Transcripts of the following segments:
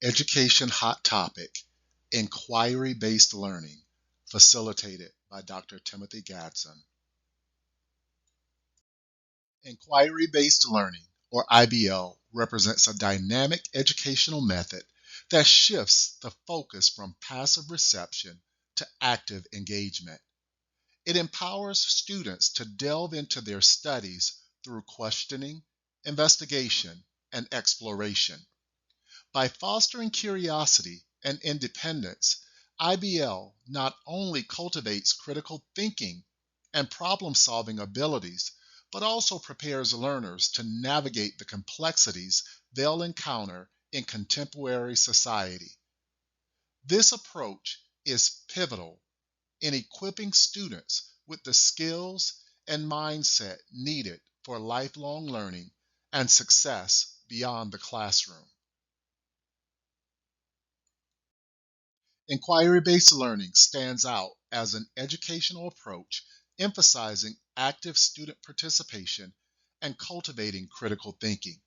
education hot topic, inquiry-based learning, facilitated by Dr. Timothy Gadson. Inquiry-based learning, or IBL, represents a dynamic educational method that shifts the focus from passive reception to active engagement. It empowers students to delve into their studies through questioning, investigation, and exploration. By fostering curiosity and independence, IBL not only cultivates critical thinking and problem solving abilities, but also prepares learners to navigate the complexities they'll encounter in contemporary society. This approach is pivotal in equipping students with the skills and mindset needed for lifelong learning and success beyond the classroom. Inquiry-based learning stands out as an educational approach emphasizing active student participation and cultivating critical thinking.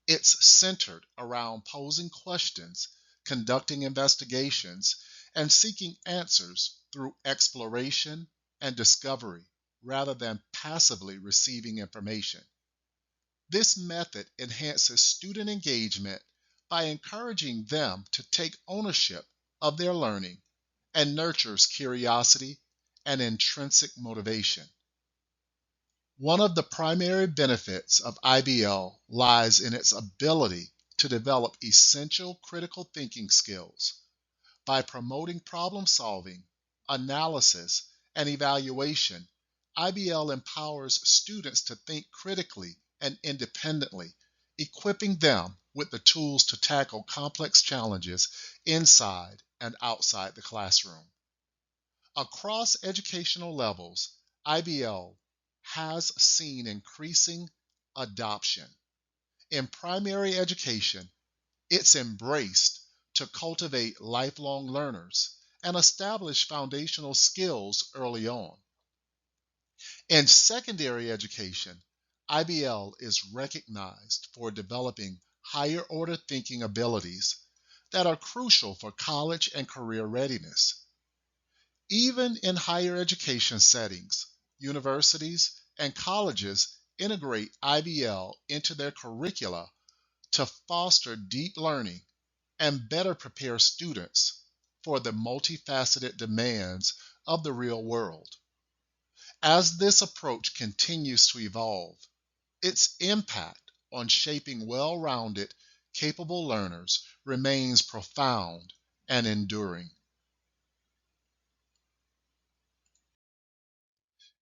It's centered around posing questions, conducting investigations, and seeking answers through exploration and discovery rather than passively receiving information. This method enhances student engagement by encouraging them to take ownership of their learning and nurtures curiosity and intrinsic motivation. One of the primary benefits of IBL lies in its ability to develop essential critical thinking skills. By promoting problem solving, analysis, and evaluation, IBL empowers students to think critically and independently, equipping them with the tools to tackle complex challenges inside and outside the classroom. Across educational levels, IBL has seen increasing adoption. In primary education, it's embraced to cultivate lifelong learners and establish foundational skills early on. In secondary education, IBL is recognized for developing higher order thinking abilities that are crucial for college and career readiness. Even in higher education settings, universities and colleges integrate IBL into their curricula to foster deep learning and better prepare students for the multifaceted demands of the real world. As this approach continues to evolve, its impact on shaping well rounded, capable learners remains profound and enduring.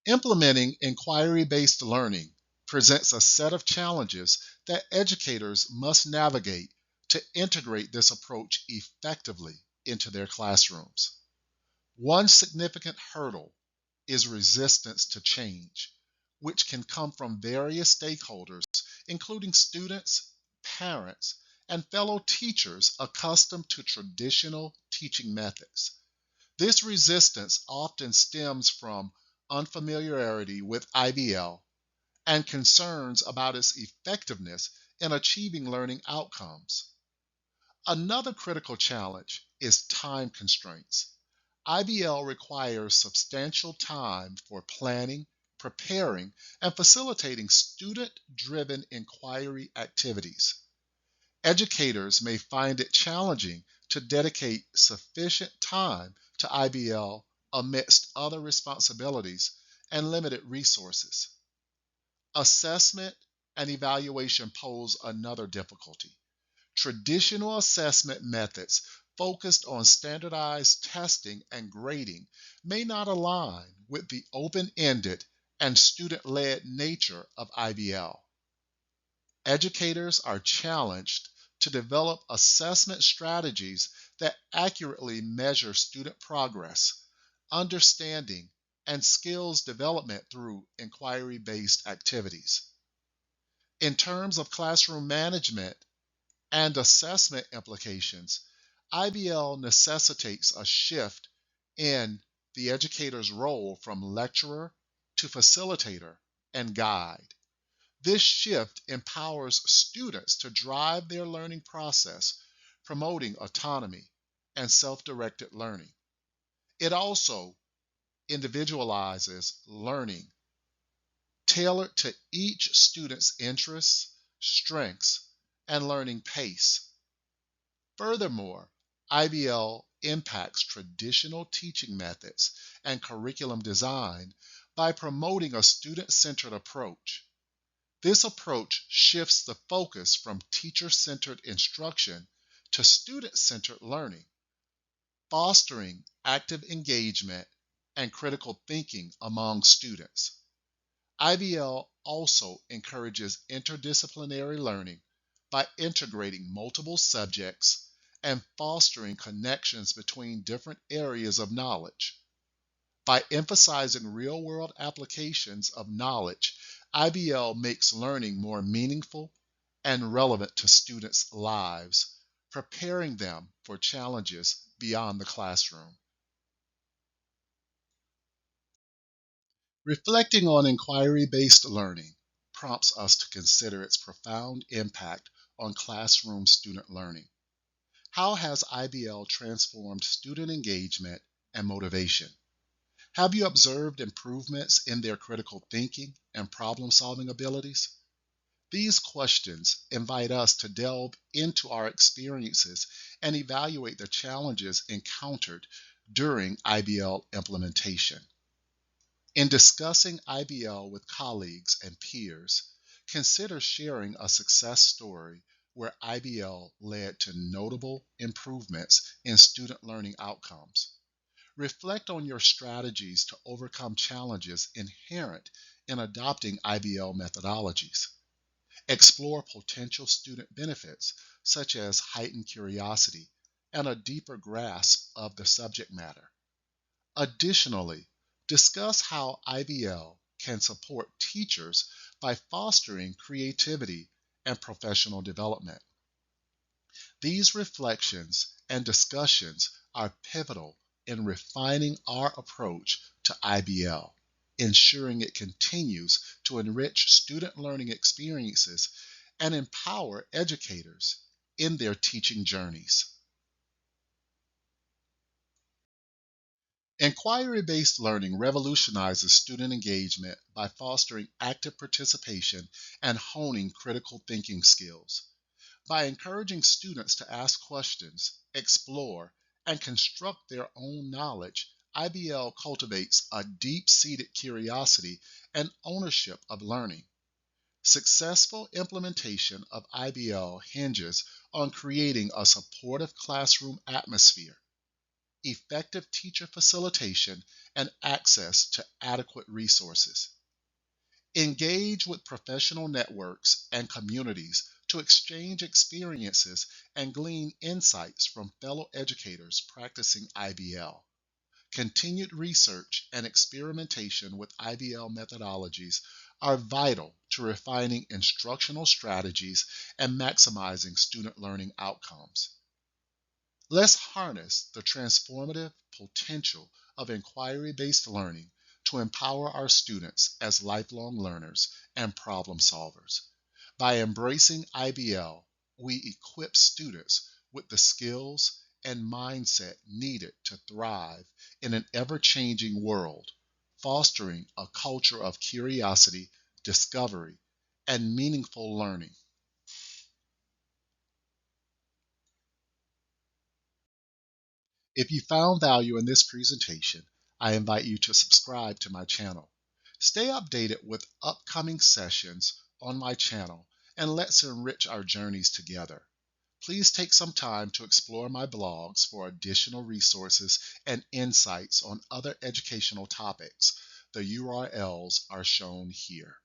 Implementing inquiry based learning presents a set of challenges that educators must navigate to integrate this approach effectively into their classrooms. One significant hurdle is resistance to change, which can come from various stakeholders, including students, parents, and fellow teachers accustomed to traditional teaching methods. This resistance often stems from unfamiliarity with IBL and concerns about its effectiveness in achieving learning outcomes. Another critical challenge is time constraints. IBL requires substantial time for planning, preparing, and facilitating student driven inquiry activities. Educators may find it challenging to dedicate sufficient time to IBL amidst other responsibilities and limited resources. Assessment and evaluation pose another difficulty. Traditional assessment methods focused on standardized testing and grading may not align with the open ended and student led nature of IBL. Educators are challenged to develop assessment strategies that accurately measure student progress, understanding, and skills development through inquiry based activities. In terms of classroom management and assessment implications, IBL necessitates a shift in the educator's role from lecturer to facilitator and guide. This shift empowers students to drive their learning process, promoting autonomy and self-directed learning. It also individualizes learning tailored to each student's interests, strengths, and learning pace. Furthermore, IBL impacts traditional teaching methods and curriculum design by promoting a student centered approach. This approach shifts the focus from teacher centered instruction to student centered learning, fostering active engagement and critical thinking among students. IBL also encourages interdisciplinary learning by integrating multiple subjects and fostering connections between different areas of knowledge. By emphasizing real world applications of knowledge, IBL makes learning more meaningful and relevant to students' lives, preparing them for challenges beyond the classroom. Reflecting on inquiry based learning prompts us to consider its profound impact on classroom student learning. How has IBL transformed student engagement and motivation? Have you observed improvements in their critical thinking and problem solving abilities? These questions invite us to delve into our experiences and evaluate the challenges encountered during IBL implementation. In discussing IBL with colleagues and peers, consider sharing a success story where IBL led to notable improvements in student learning outcomes. Reflect on your strategies to overcome challenges inherent in adopting IBL methodologies. Explore potential student benefits such as heightened curiosity and a deeper grasp of the subject matter. Additionally, discuss how IBL can support teachers by fostering creativity and professional development. These reflections and discussions are pivotal in refining our approach to IBL, ensuring it continues to enrich student learning experiences and empower educators in their teaching journeys. Inquiry based learning revolutionizes student engagement by fostering active participation and honing critical thinking skills. By encouraging students to ask questions, explore, and construct their own knowledge, IBL cultivates a deep seated curiosity and ownership of learning. Successful implementation of IBL hinges on creating a supportive classroom atmosphere, effective teacher facilitation, and access to adequate resources. Engage with professional networks and communities to exchange experiences and glean insights from fellow educators practicing IBL. Continued research and experimentation with IBL methodologies are vital to refining instructional strategies and maximizing student learning outcomes. Let's harness the transformative potential of inquiry based learning to empower our students as lifelong learners and problem solvers. By embracing IBL, we equip students with the skills and mindset needed to thrive in an ever changing world, fostering a culture of curiosity, discovery, and meaningful learning. If you found value in this presentation, I invite you to subscribe to my channel. Stay updated with upcoming sessions on my channel and let's enrich our journeys together. Please take some time to explore my blogs for additional resources and insights on other educational topics. The URLs are shown here.